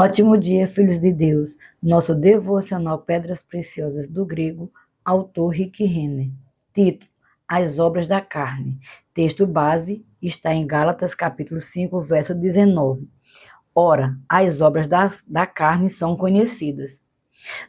Ótimo dia, filhos de Deus. Nosso devocional Pedras Preciosas do grego, autor Rick Renner. Título: As obras da carne. Texto base está em Gálatas capítulo 5, verso 19. Ora, as obras da carne são conhecidas.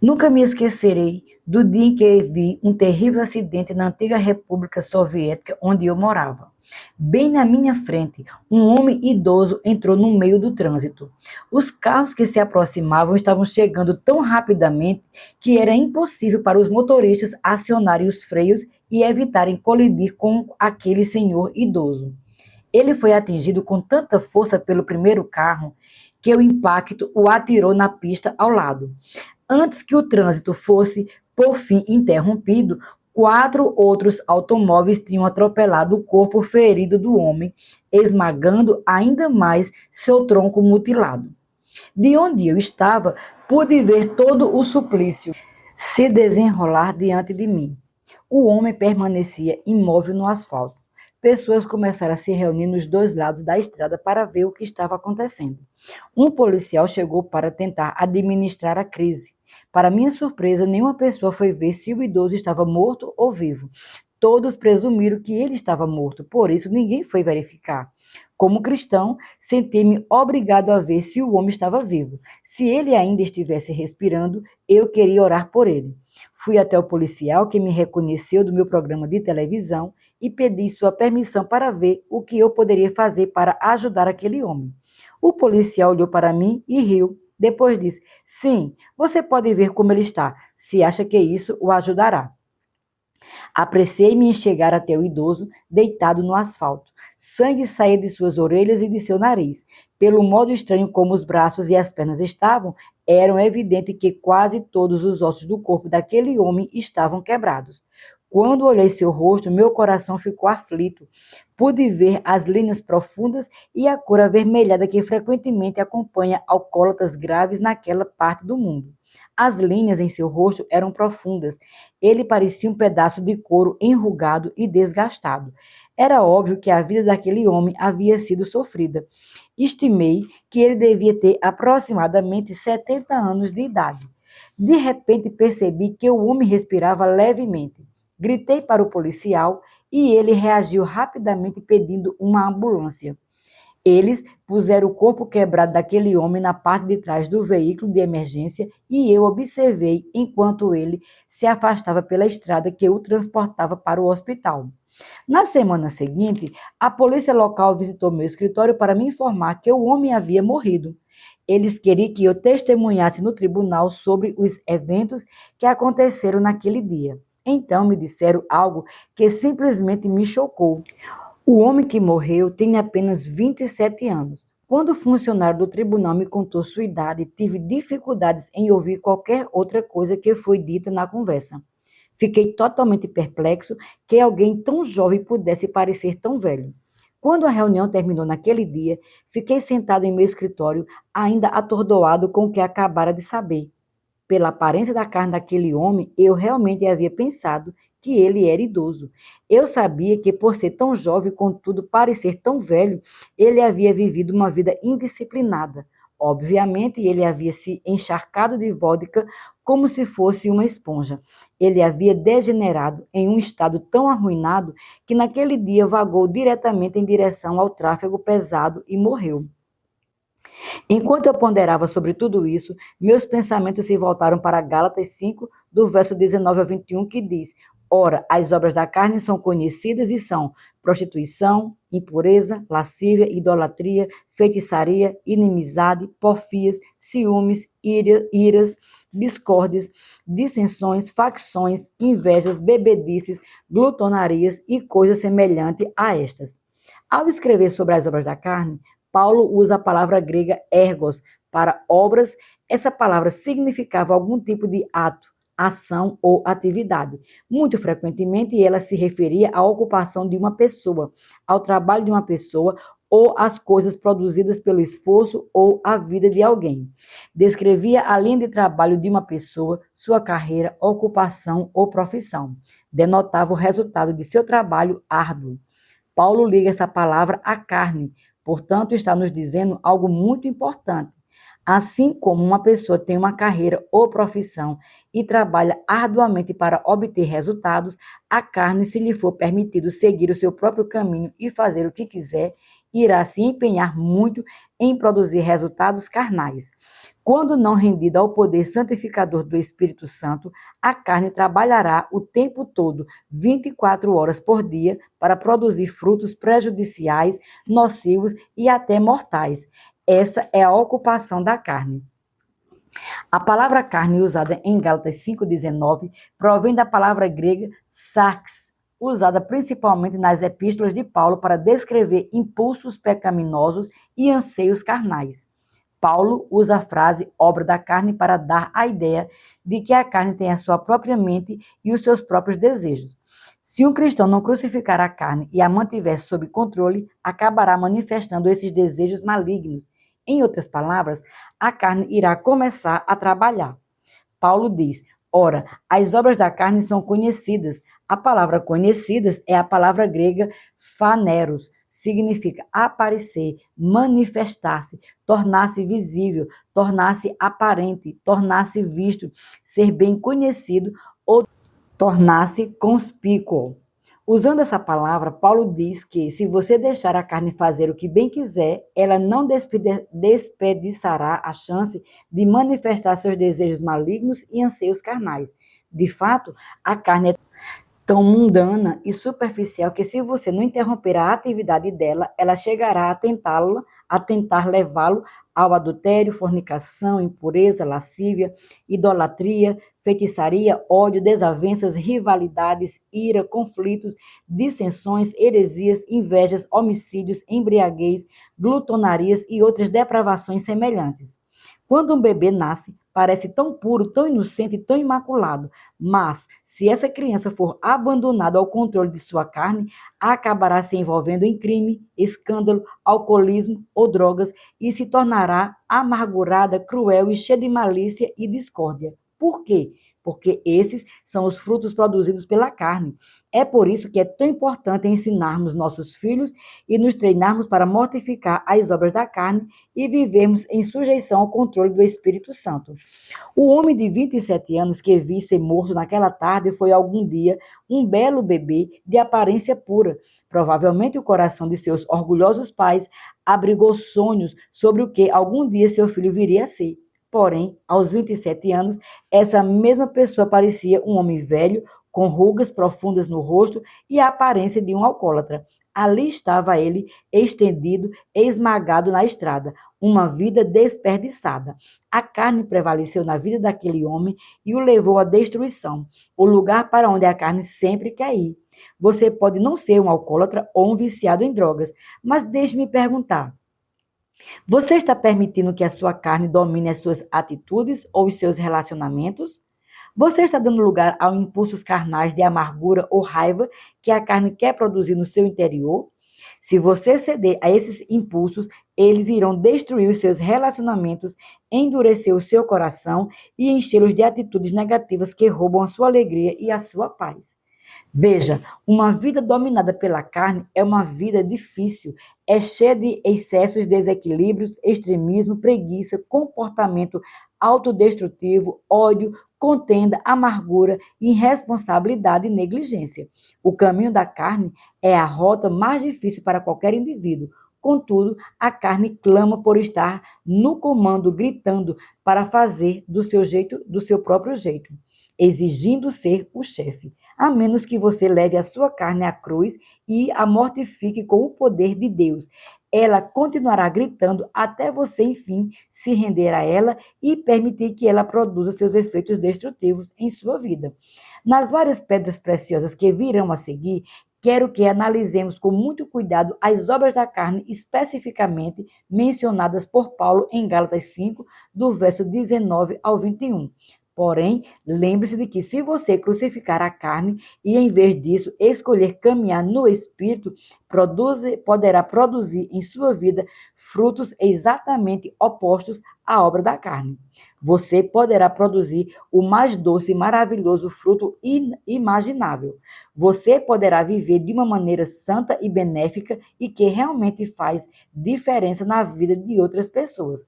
Nunca me esquecerei do dia em que vi um terrível acidente na antiga República Soviética onde eu morava. Bem na minha frente, um homem idoso entrou no meio do trânsito. Os carros que se aproximavam estavam chegando tão rapidamente que era impossível para os motoristas acionarem os freios e evitarem colidir com aquele senhor idoso. Ele foi atingido com tanta força pelo primeiro carro que o impacto o atirou na pista ao lado. Antes que o trânsito fosse, por fim, interrompido, 4 outros automóveis tinham atropelado o corpo ferido do homem, esmagando ainda mais seu tronco mutilado. De onde eu estava, pude ver todo o suplício se desenrolar diante de mim. O homem permanecia imóvel no asfalto. Pessoas começaram a se reunir nos dois lados da estrada para ver o que estava acontecendo. Um policial chegou para tentar administrar a crise. Para minha surpresa, nenhuma pessoa foi ver se o idoso estava morto ou vivo. Todos presumiram que ele estava morto, por isso ninguém foi verificar. Como cristão, senti-me obrigado a ver se o homem estava vivo. Se ele ainda estivesse respirando, eu queria orar por ele. Fui até o policial, que me reconheceu do meu programa de televisão, e pedi sua permissão para ver o que eu poderia fazer para ajudar aquele homem. O policial olhou para mim e riu. Depois disse: Sim, você pode ver como ele está, se acha que isso o ajudará. Apressei-me em chegar até o idoso, deitado no asfalto. Sangue saía de suas orelhas e de seu nariz. Pelo modo estranho como os braços e as pernas estavam, era evidente que quase todos os ossos do corpo daquele homem estavam quebrados. Quando olhei seu rosto, meu coração ficou aflito. Pude ver as linhas profundas e a cor avermelhada que frequentemente acompanha alcoólatras graves naquela parte do mundo. As linhas em seu rosto eram profundas. Ele parecia um pedaço de couro enrugado e desgastado. Era óbvio que a vida daquele homem havia sido sofrida. Estimei que ele devia ter aproximadamente 70 anos de idade. De repente percebi que o homem respirava levemente. Gritei para o policial e ele reagiu rapidamente pedindo uma ambulância. Eles puseram o corpo quebrado daquele homem na parte de trás do veículo de emergência e eu observei enquanto ele se afastava pela estrada que o transportava para o hospital. Na semana seguinte, a polícia local visitou meu escritório para me informar que o homem havia morrido. Eles queriam que eu testemunhasse no tribunal sobre os eventos que aconteceram naquele dia. Então me disseram algo que simplesmente me chocou. O homem que morreu tem apenas 27 anos. Quando o funcionário do tribunal me contou sua idade, tive dificuldades em ouvir qualquer outra coisa que foi dita na conversa. Fiquei totalmente perplexo que alguém tão jovem pudesse parecer tão velho. Quando a reunião terminou naquele dia, fiquei sentado em meu escritório, ainda atordoado com o que acabara de saber. Pela aparência da carne daquele homem, eu realmente havia pensado que ele era idoso. Eu sabia que, por ser tão jovem, contudo parecer tão velho, ele havia vivido uma vida indisciplinada. Obviamente, ele havia se encharcado de vodka como se fosse uma esponja. Ele havia degenerado em um estado tão arruinado que naquele dia vagou diretamente em direção ao tráfego pesado e morreu. Enquanto eu ponderava sobre tudo isso, meus pensamentos se voltaram para Gálatas 5, do verso 19 ao 21, que diz: Ora, as obras da carne são conhecidas e são prostituição, impureza, lascívia, idolatria, feitiçaria, inimizade, porfias, ciúmes, iras, discórdias, dissensões, facções, invejas, bebedices, glutonarias e coisas semelhantes a estas. Ao escrever sobre as obras da carne, Paulo usa a palavra grega ergos para obras. Essa palavra significava algum tipo de ato, ação ou atividade. Muito frequentemente ela se referia à ocupação de uma pessoa, ao trabalho de uma pessoa ou às coisas produzidas pelo esforço ou a vida de alguém. Descrevia a linha de trabalho de uma pessoa, sua carreira, ocupação ou profissão. Denotava o resultado de seu trabalho árduo. Paulo liga essa palavra à carne, portanto, está nos dizendo algo muito importante. Assim como uma pessoa tem uma carreira ou profissão e trabalha arduamente para obter resultados, a carne, se lhe for permitido seguir o seu próprio caminho e fazer o que quiser, irá se empenhar muito em produzir resultados carnais. Quando não rendida ao poder santificador do Espírito Santo, a carne trabalhará o tempo todo, 24 horas por dia, para produzir frutos prejudiciais, nocivos e até mortais. Essa é a ocupação da carne. A palavra carne, usada em Gálatas 5,19, provém da palavra grega sarx, usada principalmente nas epístolas de Paulo para descrever impulsos pecaminosos e anseios carnais. Paulo usa a frase obra da carne para dar a ideia de que a carne tem a sua própria mente e os seus próprios desejos. Se um cristão não crucificar a carne e a mantiver sob controle, acabará manifestando esses desejos malignos. Em outras palavras, a carne irá começar a trabalhar. Paulo diz: ora, as obras da carne são conhecidas. A palavra conhecidas é a palavra grega phaneros, significa aparecer, manifestar-se, tornar-se visível, tornar-se aparente, tornar-se visto, ser bem conhecido ou tornar-se conspícuo. Usando essa palavra, Paulo diz que se você deixar a carne fazer o que bem quiser, ela não desperdiçará a chance de manifestar seus desejos malignos e anseios carnais. De fato, a carne é tão mundana e superficial que se você não interromper a atividade dela, ela chegará a tentar levá-lo ao adultério, fornicação, impureza, lascívia, idolatria, feitiçaria, ódio, desavenças, rivalidades, ira, conflitos, dissensões, heresias, invejas, homicídios, embriaguez, glutonarias e outras depravações semelhantes. Quando um bebê nasce, parece tão puro, tão inocente, tão imaculado, mas se essa criança for abandonada ao controle de sua carne, acabará se envolvendo em crime, escândalo, alcoolismo ou drogas e se tornará amargurada, cruel e cheia de malícia e discórdia. Por quê? Porque esses são os frutos produzidos pela carne. É por isso que é tão importante ensinarmos nossos filhos e nos treinarmos para mortificar as obras da carne e vivermos em sujeição ao controle do Espírito Santo. O homem de 27 anos que vi ser morto naquela tarde foi algum dia um belo bebê de aparência pura. Provavelmente o coração de seus orgulhosos pais abrigou sonhos sobre o que algum dia seu filho viria a ser. Porém, aos 27 anos, essa mesma pessoa parecia um homem velho, com rugas profundas no rosto e a aparência de um alcoólatra. Ali estava ele, estendido, esmagado na estrada, uma vida desperdiçada. A carne prevaleceu na vida daquele homem e o levou à destruição, o lugar para onde a carne sempre quer ir. Você pode não ser um alcoólatra ou um viciado em drogas, mas deixe-me perguntar: você está permitindo que a sua carne domine as suas atitudes ou os seus relacionamentos? Você está dando lugar aos impulsos carnais de amargura ou raiva que a carne quer produzir no seu interior? Se você ceder a esses impulsos, eles irão destruir os seus relacionamentos, endurecer o seu coração e enchê-los de atitudes negativas que roubam a sua alegria e a sua paz. Veja, uma vida dominada pela carne é uma vida difícil, é cheia de excessos, desequilíbrios, extremismo, preguiça, comportamento autodestrutivo, ódio, contenda, amargura, irresponsabilidade e negligência. O caminho da carne é a rota mais difícil para qualquer indivíduo. Contudo, a carne clama por estar no comando, gritando para fazer do seu jeito, do seu próprio jeito, exigindo ser o chefe, a menos que você leve a sua carne à cruz e a mortifique com o poder de Deus. Ela continuará gritando até você, enfim, se render a ela e permitir que ela produza seus efeitos destrutivos em sua vida. Nas várias pedras preciosas que virão a seguir, quero que analisemos com muito cuidado as obras da carne especificamente mencionadas por Paulo em Gálatas 5, do verso 19 ao 21. Porém, lembre-se de que se você crucificar a carne e, em vez disso, escolher caminhar no Espírito, poderá produzir em sua vida frutos exatamente opostos à obra da carne. Você poderá produzir o mais doce e maravilhoso fruto inimaginável. Você poderá viver de uma maneira santa e benéfica e que realmente faz diferença na vida de outras pessoas.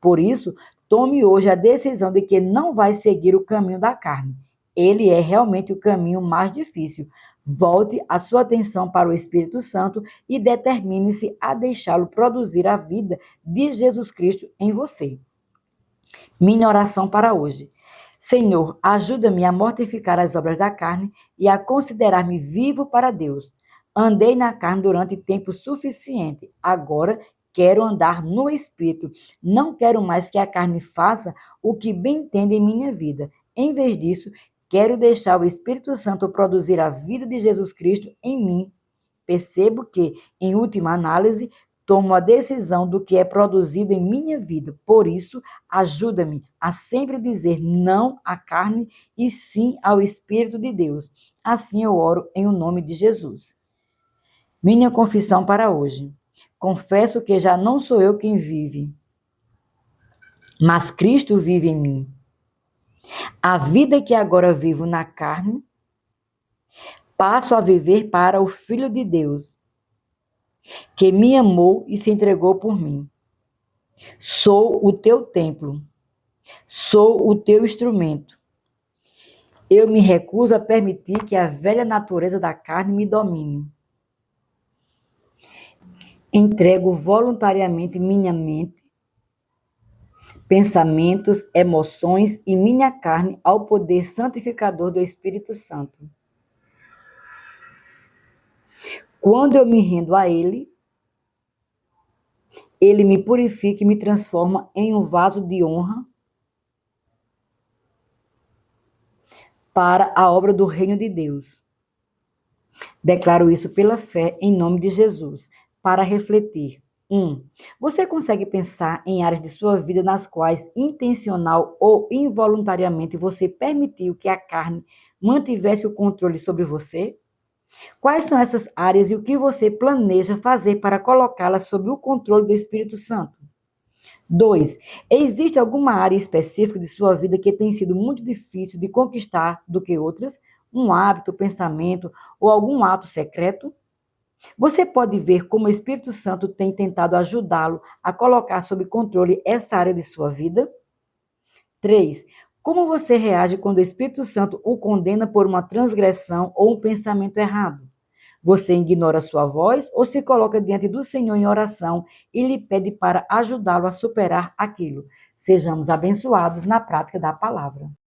Por isso, tome hoje a decisão de que não vai seguir o caminho da carne. Ele é realmente o caminho mais difícil. Volte a sua atenção para o Espírito Santo e determine-se a deixá-lo produzir a vida de Jesus Cristo em você. Minha oração para hoje. Senhor, ajuda-me a mortificar as obras da carne e a considerar-me vivo para Deus. Andei na carne durante tempo suficiente. Agora quero andar no Espírito. Não quero mais que a carne faça o que bem entende em minha vida. Em vez disso, quero deixar o Espírito Santo produzir a vida de Jesus Cristo em mim. Percebo que, em última análise, tomo a decisão do que é produzido em minha vida. Por isso, ajuda-me a sempre dizer não à carne e sim ao Espírito de Deus. Assim eu oro em o nome de Jesus. Minha confissão para hoje. Confesso que já não sou eu quem vive, mas Cristo vive em mim. A vida que agora vivo na carne, passo a viver para o Filho de Deus, que me amou e se entregou por mim. Sou o teu templo, sou o teu instrumento. Eu me recuso a permitir que a velha natureza da carne me domine. Entrego voluntariamente minha mente, pensamentos, emoções e minha carne ao poder santificador do Espírito Santo. Quando eu me rendo a Ele, Ele me purifica e me transforma em um vaso de honra para a obra do reino de Deus. Declaro isso pela fé em nome de Jesus. Para refletir. 1. Você consegue pensar em áreas de sua vida nas quais, intencional ou involuntariamente, você permitiu que a carne mantivesse o controle sobre você? Quais são essas áreas e o que você planeja fazer para colocá-las sob o controle do Espírito Santo? 2. Existe alguma área específica de sua vida que tem sido muito difícil de conquistar do que outras? Um hábito, pensamento ou algum ato secreto? Você pode ver como o Espírito Santo tem tentado ajudá-lo a colocar sob controle essa área de sua vida? 3. Como você reage quando o Espírito Santo o condena por uma transgressão ou um pensamento errado? Você ignora sua voz ou se coloca diante do Senhor em oração e lhe pede para ajudá-lo a superar aquilo? Sejamos abençoados na prática da palavra.